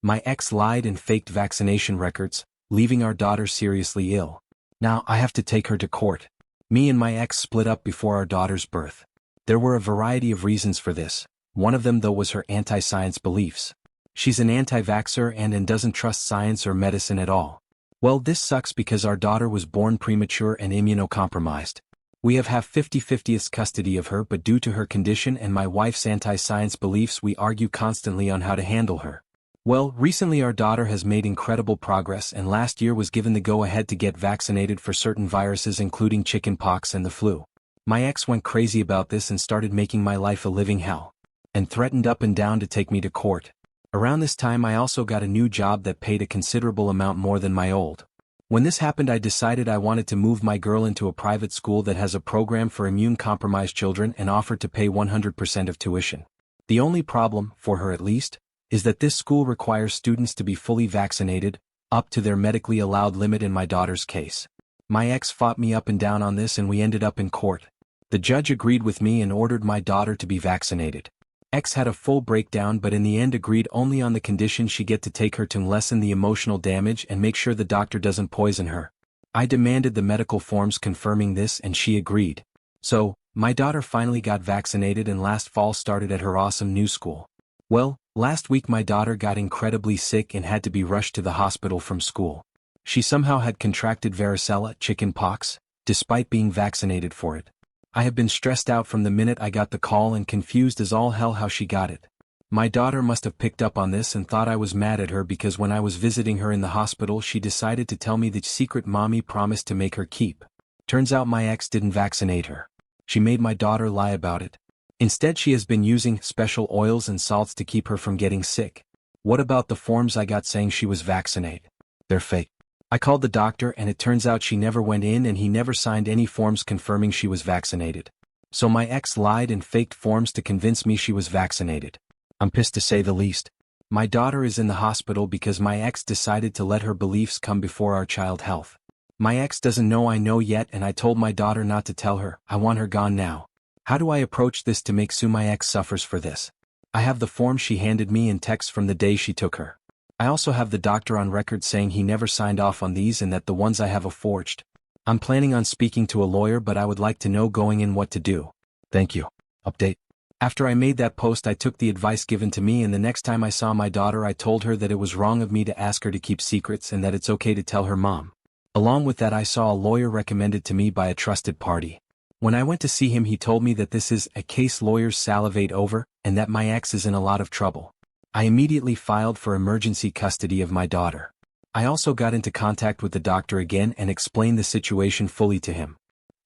My ex lied and faked vaccination records, leaving our daughter seriously ill. Now I have to take her to court. Me and my ex split up before our daughter's birth. There were a variety of reasons for this. One of them though was her anti-science beliefs. She's an anti-vaxxer and doesn't trust science or medicine at all. Well, this sucks because our daughter was born premature and immunocompromised. We have 50-50 custody of her, but due to her condition and my wife's anti-science beliefs we argue constantly on how to handle her. Well, recently our daughter has made incredible progress and last year was given the go-ahead to get vaccinated for certain viruses including chickenpox and the flu. My ex went crazy about this and started making my life a living hell. And threatened up and down to take me to court. Around this time I also got a new job that paid a considerable amount more than my old. When this happened I decided I wanted to move my girl into a private school that has a program for immune-compromised children and offered to pay 100% of tuition. The only problem, for her at least, is that this school requires students to be fully vaccinated, up to their medically allowed limit in my daughter's case. My ex fought me up and down on this and we ended up in court. The judge agreed with me and ordered my daughter to be vaccinated. Ex had a full breakdown but in the end agreed only on the condition she get to take her to lessen the emotional damage and make sure the doctor doesn't poison her. I demanded the medical forms confirming this and she agreed. So, my daughter finally got vaccinated and last fall started at her awesome new school. Well, last week my daughter got incredibly sick and had to be rushed to the hospital from school. She somehow had contracted varicella, chickenpox, despite being vaccinated for it. I have been stressed out from the minute I got the call and confused as all hell how she got it. My daughter must have picked up on this and thought I was mad at her because when I was visiting her in the hospital she decided to tell me the secret mommy promised to make her keep. Turns out my ex didn't vaccinate her. She made my daughter lie about it. Instead she has been using special oils and salts to keep her from getting sick. What about the forms I got saying she was vaccinated? They're fake. I called the doctor and it turns out she never went in and he never signed any forms confirming she was vaccinated. So my ex lied and faked forms to convince me she was vaccinated. I'm pissed to say the least. My daughter is in the hospital because my ex decided to let her beliefs come before our child health. My ex doesn't know I know yet and I told my daughter not to tell her. I want her gone now. How do I approach this to make sure my ex suffers for this? I have the form she handed me in text from the day she took her. I also have the doctor on record saying he never signed off on these and that the ones I have are forged. I'm planning on speaking to a lawyer but I would like to know going in what to do. Thank you. Update. After I made that post I took the advice given to me and the next time I saw my daughter I told her that it was wrong of me to ask her to keep secrets and that it's okay to tell her mom. Along with that I saw a lawyer recommended to me by a trusted party. When I went to see him he told me that this is a case lawyers salivate over and that my ex is in a lot of trouble. I immediately filed for emergency custody of my daughter. I also got into contact with the doctor again and explained the situation fully to him.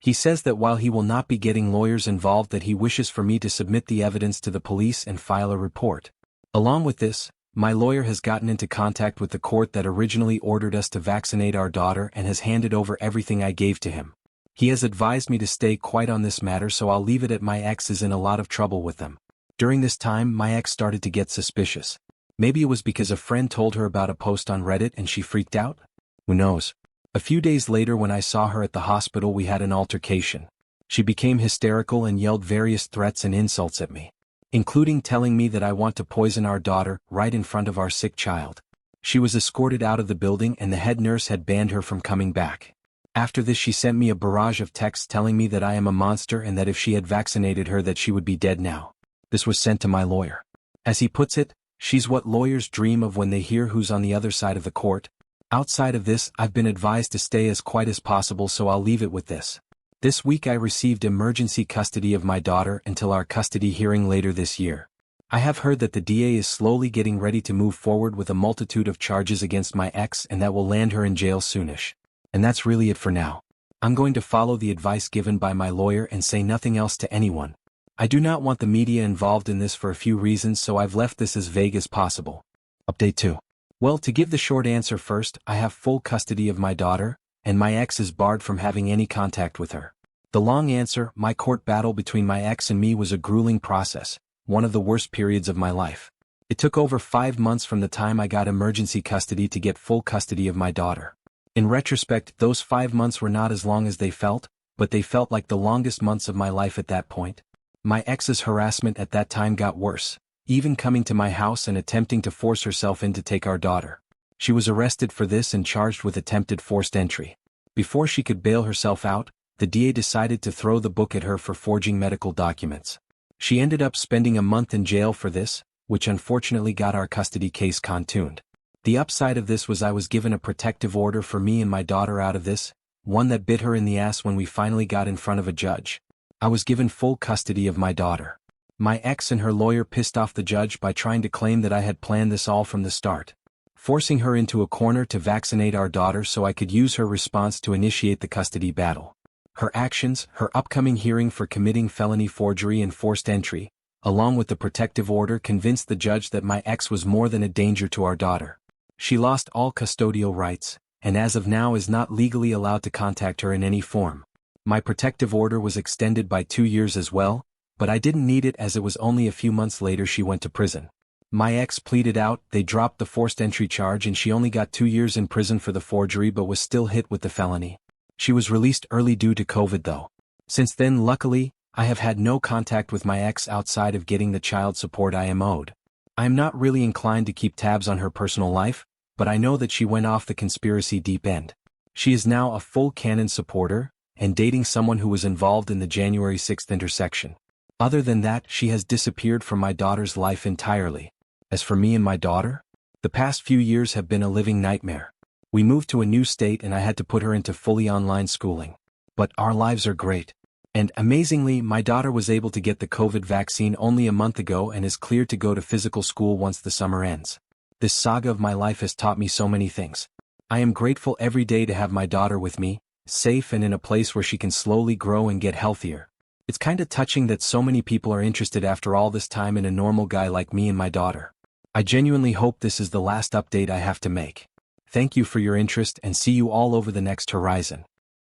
He says that while he will not be getting lawyers involved that he wishes for me to submit the evidence to the police and file a report. Along with this, my lawyer has gotten into contact with the court that originally ordered us to vaccinate our daughter and has handed over everything I gave to him. He has advised me to stay quiet on this matter so I'll leave it at my ex is in a lot of trouble with them. During this time my ex started to get suspicious. Maybe it was because a friend told her about a post on Reddit and she freaked out? Who knows? A few days later when I saw her at the hospital we had an altercation. She became hysterical and yelled various threats and insults at me, including telling me that I want to poison our daughter right in front of our sick child. She was escorted out of the building and the head nurse had banned her from coming back. After this she sent me a barrage of texts telling me that I am a monster and that if she had vaccinated her that she would be dead now. This was sent to my lawyer. As he puts it, she's what lawyers dream of when they hear who's on the other side of the court. Outside of this, I've been advised to stay as quiet as possible so I'll leave it with this. This week I received emergency custody of my daughter until our custody hearing later this year. I have heard that the DA is slowly getting ready to move forward with a multitude of charges against my ex and that will land her in jail soonish. And that's really it for now. I'm going to follow the advice given by my lawyer and say nothing else to anyone. I do not want the media involved in this for a few reasons so I've left this as vague as possible. Update 2. Well, to give the short answer first, I have full custody of my daughter, and my ex is barred from having any contact with her. The long answer, my court battle between my ex and me was a grueling process, one of the worst periods of my life. It took over 5 months from the time I got emergency custody to get full custody of my daughter. In retrospect, those 5 months were not as long as they felt, but they felt like the longest months of my life at that point. My ex's harassment at that time got worse. even coming to my house and attempting to force herself in to take our daughter. She was arrested for this and charged with attempted forced entry. Before she could bail herself out, the DA decided to throw the book at her for forging medical documents. She ended up spending a month in jail for this, which unfortunately got our custody case contuned. The upside of this was I was given a protective order for me and my daughter out of this, one that bit her in the ass when we finally got in front of a judge. I was given full custody of my daughter. My ex and her lawyer pissed off the judge by trying to claim that I had planned this all from the start, forcing her into a corner to vaccinate our daughter so I could use her response to initiate the custody battle. Her actions, her upcoming hearing for committing felony forgery and forced entry, along with the protective order, convinced the judge that my ex was more than a danger to our daughter. She lost all custodial rights, and as of now is not legally allowed to contact her in any form. My protective order was extended by 2 years as well, but I didn't need it as it was only a few months later she went to prison. My ex pleaded out, they dropped the forced entry charge and she only got 2 years in prison for the forgery but was still hit with the felony. She was released early due to COVID though. Since then, luckily, I have had no contact with my ex outside of getting the child support I am owed. I am not really inclined to keep tabs on her personal life, but I know that she went off the conspiracy deep end. She is now a full canon supporter, and dating someone who was involved in the January 6th intersection. Other than that, she has disappeared from my daughter's life entirely. As for me and my daughter, the past few years have been a living nightmare. We moved to a new state and I had to put her into fully online schooling. But our lives are great. And amazingly, my daughter was able to get the COVID vaccine only a month ago and is cleared to go to physical school once the summer ends. This saga of my life has taught me so many things. I am grateful every day to have my daughter with me, safe and in a place where she can slowly grow and get healthier. It's kinda touching that so many people are interested after all this time in a normal guy like me and my daughter. I genuinely hope this is the last update I have to make. Thank you for your interest and see you all over the next horizon.